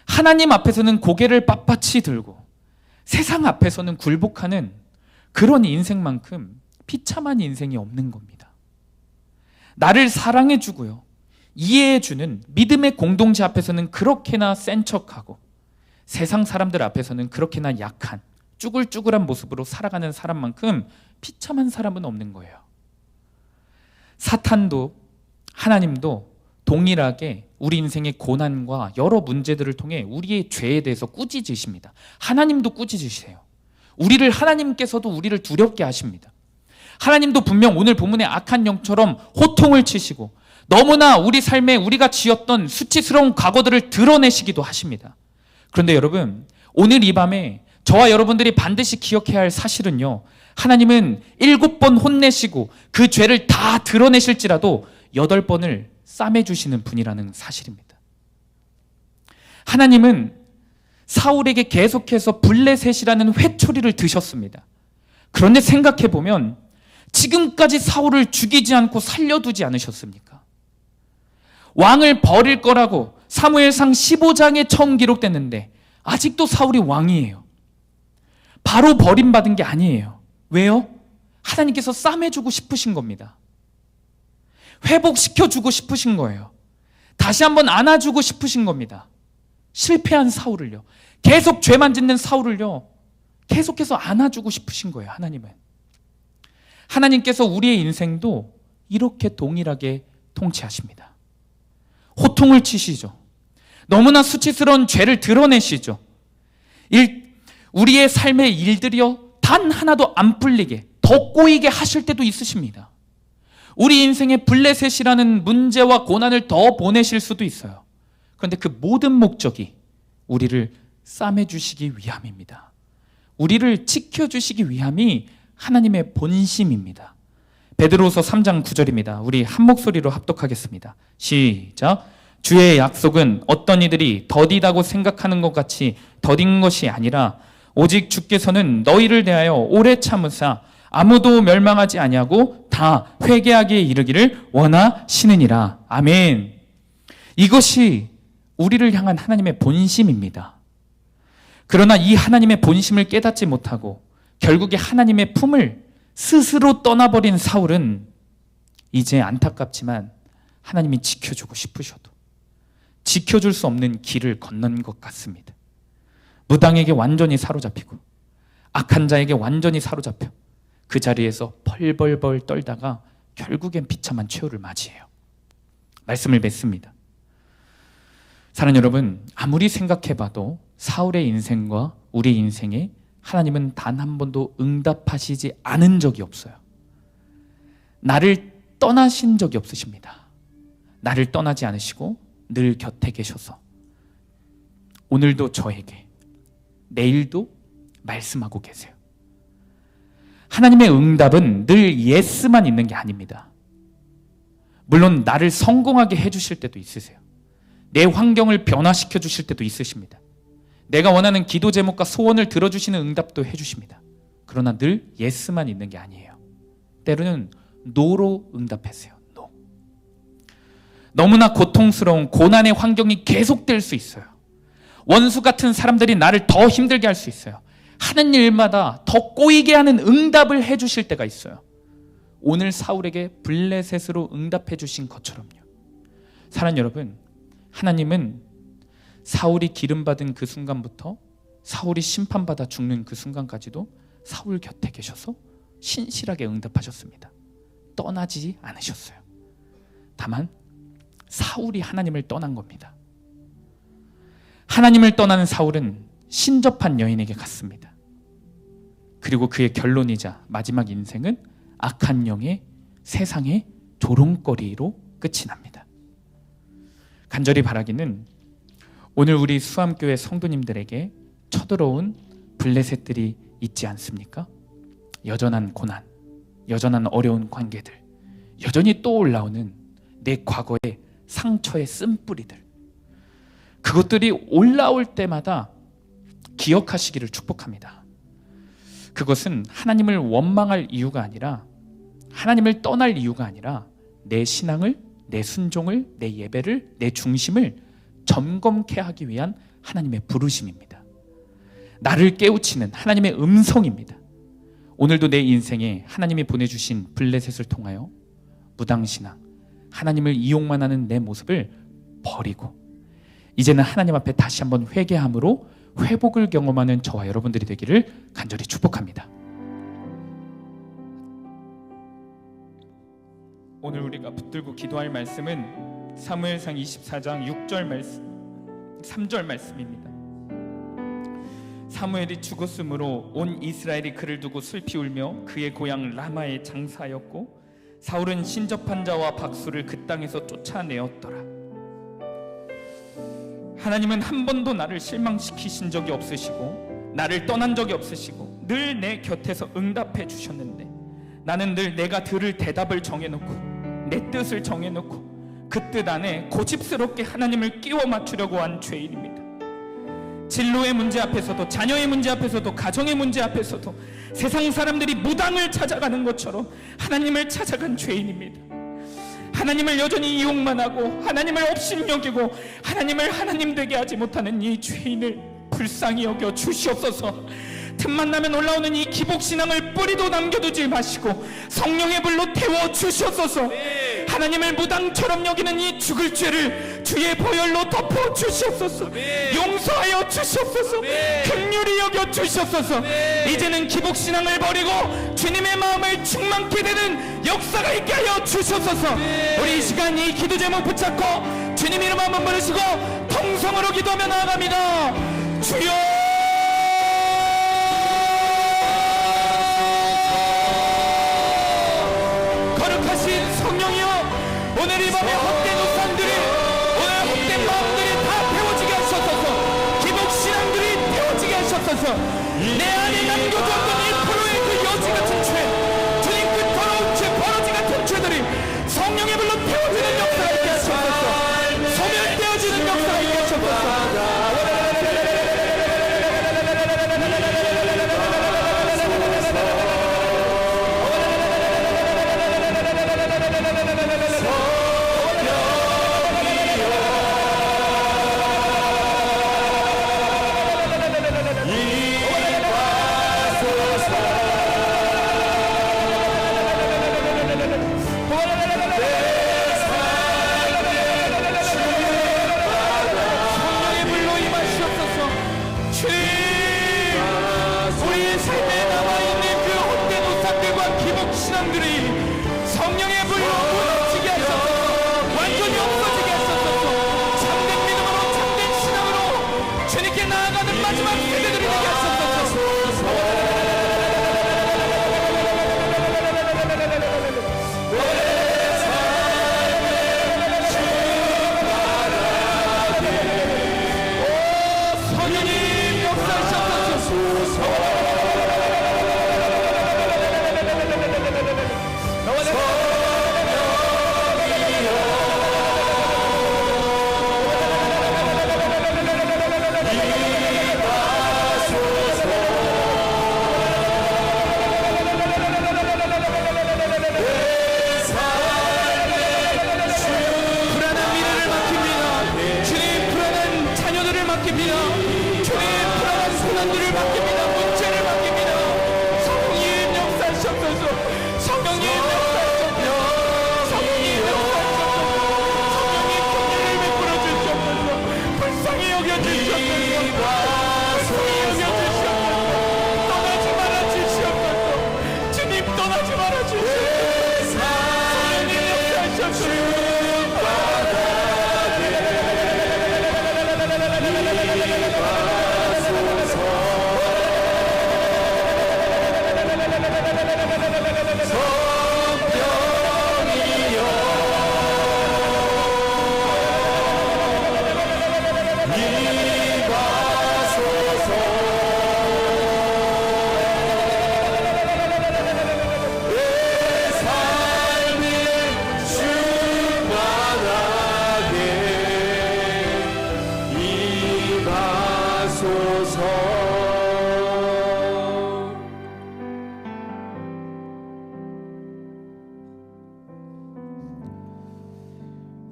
하나님 앞에서는 고개를 빳빳이 들고 세상 앞에서는 굴복하는 그런 인생만큼 비참한 인생이 없는 겁니다. 나를 사랑해주고요, 이해해주는 믿음의 공동체 앞에서는 그렇게나 센 척하고 세상 사람들 앞에서는 그렇게나 약한 쭈글쭈글한 모습으로 살아가는 사람만큼 비참한 사람은 없는 거예요. 사탄도 하나님도 동일하게 우리 인생의 고난과 여러 문제들을 통해 우리의 죄에 대해서 꾸짖으십니다. 하나님도 꾸짖으세요. 우리를 하나님께서도 우리를 두렵게 하십니다. 하나님도 분명 오늘 본문의 악한 영처럼 호통을 치시고 너무나 우리 삶에 우리가 지었던 수치스러운 과거들을 드러내시기도 하십니다. 그런데 여러분, 오늘 이 밤에 저와 여러분들이 반드시 기억해야 할 사실은요, 하나님은 7번 혼내시고 그 죄를 다 드러내실지라도 8번을 싸매주시는 분이라는 사실입니다. 하나님은 사울에게 계속해서 블레셋이라는 회초리를 드셨습니다. 그런데 생각해보면 지금까지 사울을 죽이지 않고 살려두지 않으셨습니까? 왕을 버릴 거라고 사무엘상 15장에 처음 기록됐는데 아직도 사울이 왕이에요. 바로 버림받은 게 아니에요. 왜요? 하나님께서 싸매주고 싶으신 겁니다. 회복시켜주고 싶으신 거예요. 다시 한번 안아주고 싶으신 겁니다. 실패한 사울을요, 계속 죄만 짓는 사울을요, 계속해서 안아주고 싶으신 거예요. 하나님께서 우리의 인생도 이렇게 동일하게 통치하십니다. 호통을 치시죠. 너무나 수치스러운 죄를 드러내시죠. 우리의 삶의 일들이요, 단 하나도 안 풀리게 더 꼬이게 하실 때도 있으십니다. 우리 인생에 블레셋이라는 문제와 고난을 더 보내실 수도 있어요. 그런데 그 모든 목적이 우리를 싸매주시기 위함입니다. 우리를 지켜주시기 위함이 하나님의 본심입니다. 베드로서 3장 9절입니다. 우리 한 목소리로 합독하겠습니다. 시작. 주의 약속은 어떤 이들이 더디다고 생각하는 것 같이 더딘 것이 아니라 오직 주께서는 너희를 대하여 오래 참으사 아무도 멸망하지 아니하고 다 회개하기에 이르기를 원하시느니라. 아멘. 이것이 우리를 향한 하나님의 본심입니다. 그러나 이 하나님의 본심을 깨닫지 못하고 결국에 하나님의 품을 스스로 떠나버린 사울은 이제 안타깝지만 하나님이 지켜주고 싶으셔도 지켜줄 수 없는 길을 건넌 것 같습니다. 무당에게 완전히 사로잡히고 악한 자에게 완전히 사로잡혀 그 자리에서 벌벌벌 떨다가 결국엔 비참한 최후를 맞이해요. 말씀을 맺습니다. 사랑하는 여러분, 아무리 생각해봐도 사울의 인생과 우리 인생에 하나님은 단 한 번도 응답하시지 않은 적이 없어요. 나를 떠나신 적이 없으십니다. 나를 떠나지 않으시고 늘 곁에 계셔서 오늘도 저에게, 내일도 말씀하고 계세요. 하나님의 응답은 늘 예스만 있는 게 아닙니다. 물론 나를 성공하게 해주실 때도 있으세요. 내 환경을 변화시켜 주실 때도 있으십니다. 내가 원하는 기도 제목과 소원을 들어주시는 응답도 해주십니다. 그러나 늘 예스만 있는 게 아니에요. 때로는 노로 응답하세요. 노. 너무나 고통스러운 고난의 환경이 계속될 수 있어요. 원수 같은 사람들이 나를 더 힘들게 할 수 있어요. 하는 일마다 더 꼬이게 하는 응답을 해주실 때가 있어요. 오늘 사울에게 블레셋으로 응답해 주신 것처럼요. 사랑하는 여러분, 하나님은 사울이 기름받은 그 순간부터 사울이 심판받아 죽는 그 순간까지도 사울 곁에 계셔서 신실하게 응답하셨습니다. 떠나지 않으셨어요. 다만 사울이 하나님을 떠난 겁니다. 하나님을 떠나는 사울은 신접한 여인에게 갔습니다. 그리고 그의 결론이자 마지막 인생은 악한 영의 세상의 조롱거리로 끝이 납니다. 간절히 바라기는 오늘 우리 수암교회 성도님들에게 쳐들어온 블레셋들이 있지 않습니까? 여전한 고난, 여전한 어려운 관계들, 여전히 또 올라오는 내 과거의 상처의 쓴뿌리들, 그것들이 올라올 때마다 기억하시기를 축복합니다. 그것은 하나님을 원망할 이유가 아니라, 하나님을 떠날 이유가 아니라 내 신앙을, 내 순종을, 내 예배를, 내 중심을 점검케 하기 위한 하나님의 부르심입니다. 나를 깨우치는 하나님의 음성입니다. 오늘도 내 인생에 하나님이 보내주신 블레셋을 통하여 무당신앙, 하나님을 이용만 하는 내 모습을 버리고 이제는 하나님 앞에 다시 한번 회개함으로 회복을 경험하는 저와 여러분들이 되기를 간절히 축복합니다. 오늘 우리가 붙들고 기도할 말씀은 사무엘상 24장 6절 말씀, 3절 말씀입니다. 사무엘이 죽었으므로 온 이스라엘이 그를 두고 슬피 울며 그의 고향 라마에 장사하였고 사울은 신접한 자와 박수를 그 땅에서 쫓아내었더라. 하나님은 한 번도 나를 실망시키신 적이 없으시고 나를 떠난 적이 없으시고 늘 내 곁에서 응답해 주셨는데, 나는 늘 내가 들을 대답을 정해놓고 내 뜻을 정해놓고 그 뜻 안에 고집스럽게 하나님을 끼워 맞추려고 한 죄인입니다. 진로의 문제 앞에서도, 자녀의 문제 앞에서도, 가정의 문제 앞에서도 세상 사람들이 무당을 찾아가는 것처럼 하나님을 찾아간 죄인입니다. 하나님을 여전히 이용만 하고 하나님을 업신여기고 하나님을 하나님 되게 하지 못하는 이 죄인을 불쌍히 여겨 주시옵소서. 틈만 나면 올라오는 이 기복신앙을 뿌리도 남겨두지 마시고 성령의 불로 태워 주시옵소서. 하나님을 무당처럼 여기는 이 죽을 죄를 주의 보혈로 덮어 주시옵소서. 용서하여 주시옵소서. 긍휼히 여겨 주시옵소서. 이제는 기복신앙을 버리고 주님의 마음을 충만케 되는 역사가 있게 하여 주시옵소서. 우리 이 시간 이 기도 제목 붙잡고 주님 이름 한번 부르시고 통성으로 기도하며 나아갑니다. 주여, 오늘 이 밤에 헛된 우상들이, 오늘 헛된 마음들이 다 태워지게 하셨소서. 기복신앙들이 태워지게 하셨소서. 내 안에 남겨졌던 이 프로의 그 여지 같은 죄, 주님 그 더러운 죄, 버러지 같은 죄들이 성령의 불로 태워지는 역사가 있게 하셨소서. 소멸되어지는 역사가 있게 하셨소서.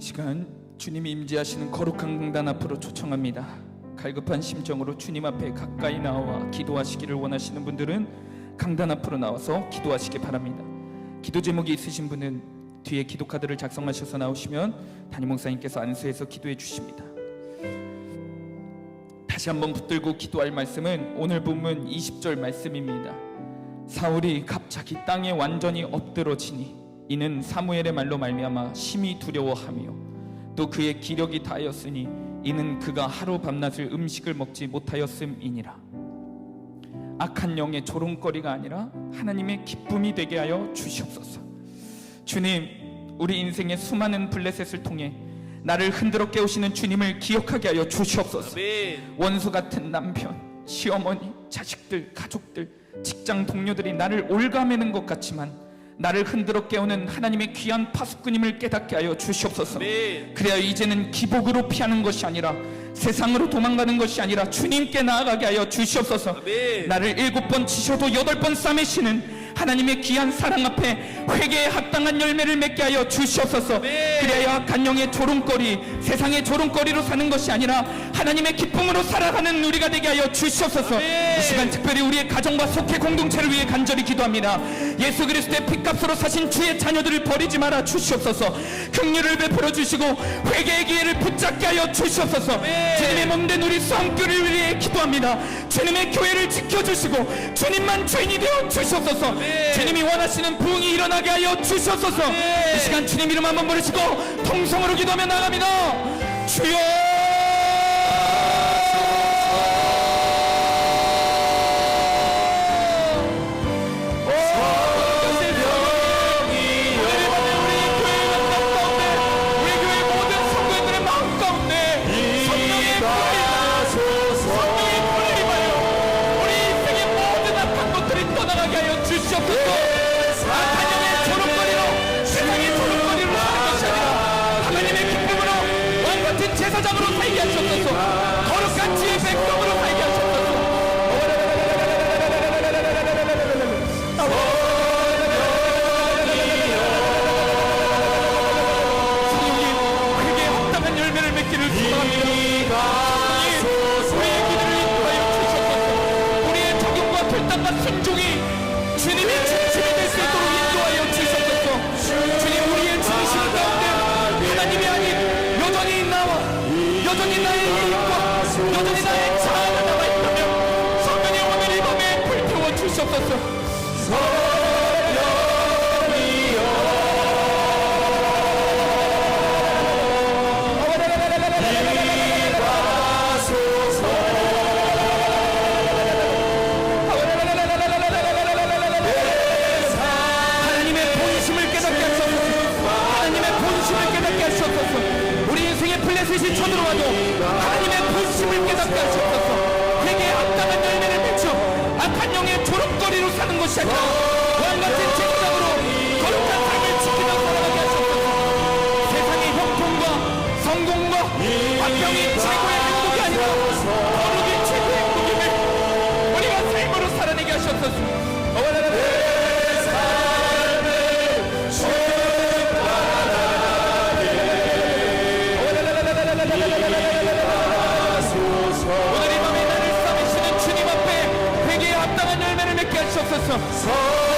시간 주님이 임재하시는 거룩한 강단 앞으로 초청합니다. 갈급한 심정으로 주님 앞에 가까이 나와 기도하시기를 원하시는 분들은 강단 앞으로 나와서 기도하시기 바랍니다. 기도 제목이 있으신 분은 뒤에 기도 카드를 작성하셔서 나오시면 담임 목사님께서 안수해서 기도해 주십니다. 다시 한번 붙들고 기도할 말씀은 오늘 본문 20절 말씀입니다. 사울이 갑자기 땅에 완전히 엎드러지니 이는 사무엘의 말로 말미암아 심히 두려워하며 또 그의 기력이 다하였으니 이는 그가 하루 밤낮을 음식을 먹지 못하였음이니라. 악한 영의 조롱거리가 아니라 하나님의 기쁨이 되게 하여 주시옵소서. 주님, 우리 인생의 수많은 블레셋을 통해 나를 흔들어 깨우시는 주님을 기억하게 하여 주시옵소서. 아멘. 원수 같은 남편, 시어머니, 자식들, 가족들, 직장 동료들이 나를 올가매는 것 같지만 나를 흔들어 깨우는 하나님의 귀한 파수꾼임을 깨닫게 하여 주시옵소서. 아멘. 그래야 이제는 기복으로 피하는 것이 아니라 세상으로 도망가는 것이 아니라 주님께 나아가게 하여 주시옵소서. 아멘. 나를 7번 치셔도 8번 싸매시는 하나님의 귀한 사랑 앞에 회개에 합당한 열매를 맺게 하여 주시옵소서. 아멘. 그래야 악한 영의 조롱거리, 세상의 조롱거리로 사는 것이 아니라 하나님의 기쁨으로 살아가는 우리가 되게 하여 주시옵소서. 아멘. 이 시간 특별히 우리의 가정과 속회 공동체를 위해 간절히 기도합니다. 예수 그리스도의 피값으로 사신 주의 자녀들을 버리지 말아 주시옵소서. 긍휼을 베풀어 주시고 회개의 기회를 붙잡게 하여 주시옵소서. 아멘. 주님의 몸된 우리 성교를 위해 기도합니다. 주님의 교회를 지켜주시고 주님만 주인이 되어 주시옵소서. 아멘. 주님이 원하시는 부흥이 일어나게 하여 주시옵소서. 아멘. 이 시간 주님 이름 한번 부르시고 통성으로 기도하며 나갑니다. 주여 제사장으로 살게 하셨소서. 거룩한 지의 백성으로 살게 하셨소서. 성령님, 회개에 합당한 열매를 맺기를 축원합니다. 우리의 기도를 인도하여 주셨소서. 우리의 적용과 결단과 순종이 주님의 중심이 될 수 있도록 인도하여 주셨소서. 주님, 우리의 중심 가운데 하나님이 아닌 여전히 나와 여전히 나의 이익과 여전히 나의 자아가 남아있다면 성령의 오늘 이 밤에 불태워 주시옵소서. 하나님의 본심을 깨닫게 하소서. 하나님의 본심을 깨닫게 하소서. 우리 인생의 블레셋이 쳐들어와도 하나님의 본심을 깨닫게 하시옵소서. 회개에 합당한 열매를 맺혀 악한 영의 조롱거리로 사는 것이 아니라 왕같은 제사장으로 거룩한 삶을 지키며 살아가게 하시옵소서. 세상의 형통과 성공과 환경이 최고의 행복이 아니라 거룩이 최고의 행복임을 우리가 삶으로 살아내게 하시옵소서. 오늘 이 밤에 나를 싸매시는 주님 앞에 회개에 합당한 열매를 맺게 하시옵소서.